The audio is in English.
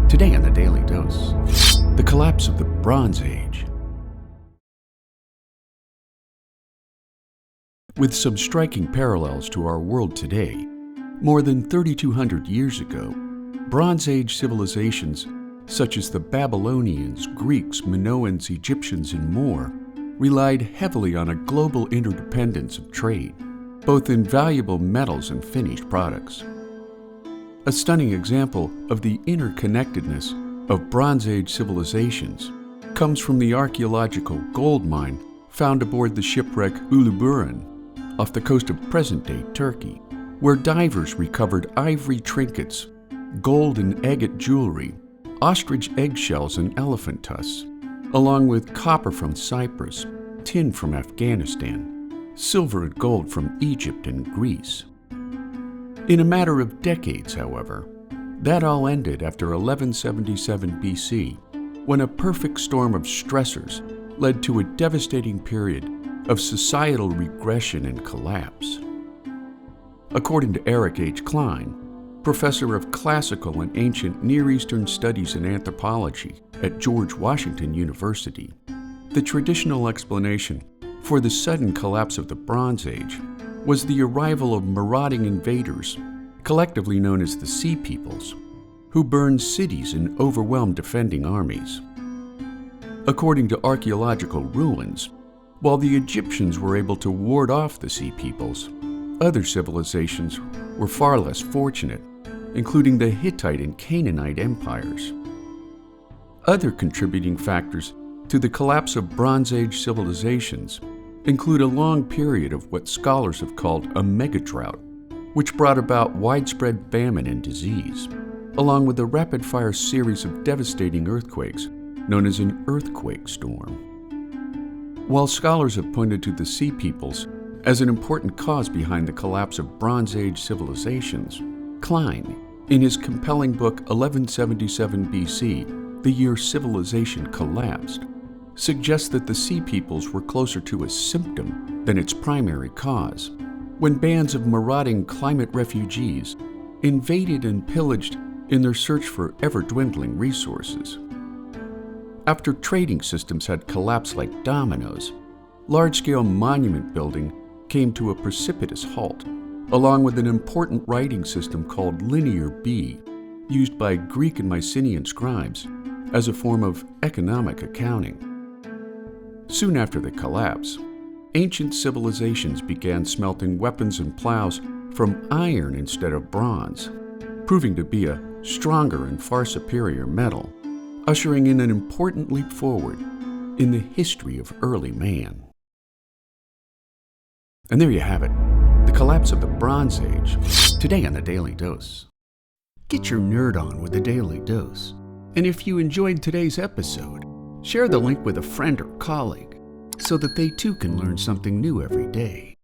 Today on the Daily Dose, the collapse of the Bronze Age. With some striking parallels to our world today, more than 3,200 years ago, Bronze Age civilizations such as the Babylonians, Greeks, Minoans, Egyptians, and more relied heavily on a global interdependence of trade, both in valuable metals and finished products. A stunning example of the interconnectedness of Bronze Age civilizations comes from the archeological gold mine found aboard the shipwreck Uluburun off the coast of present-day Turkey, where divers recovered ivory trinkets, gold and agate jewelry, ostrich eggshells and elephant tusks, along with copper from Cyprus, tin from Afghanistan, silver and gold from Egypt and Greece. In a matter of decades, however, that all ended after 1177 BC, when a perfect storm of stressors led to a devastating period of societal regression and collapse. According to Eric H. Klein, professor of classical and ancient Near Eastern studies and anthropology at George Washington University, the traditional explanation for the sudden collapse of the Bronze Age was the arrival of marauding invaders, collectively known as the Sea Peoples, who burned cities and overwhelmed defending armies. According to archeological ruins, while the Egyptians were able to ward off the Sea Peoples, other civilizations were far less fortunate, including the Hittite and Canaanite empires. Other contributing factors to the collapse of Bronze Age civilizations include a long period of what scholars have called a megadrought, which brought about widespread famine and disease, along with a rapid-fire series of devastating earthquakes known as an earthquake storm. While scholars have pointed to the Sea Peoples as an important cause behind the collapse of Bronze Age civilizations, Klein, in his compelling book 1177 BC, The Year Civilization Collapsed, suggests that the Sea Peoples were closer to a symptom than its primary cause, when bands of marauding climate refugees invaded and pillaged in their search for ever-dwindling resources. After trading systems had collapsed like dominoes, large-scale monument building came to a precipitous halt, along with an important writing system called Linear B, used by Greek and Mycenaean scribes as a form of economic accounting. Soon after the collapse, ancient civilizations began smelting weapons and plows from iron instead of bronze, proving to be a stronger and far superior metal, ushering in an important leap forward in the history of early man. And there you have it, the collapse of the Bronze Age, today on the Daily Dose. Get your nerd on with the Daily Dose. And if you enjoyed today's episode, share the link with a friend or colleague so that they too can learn something new every day.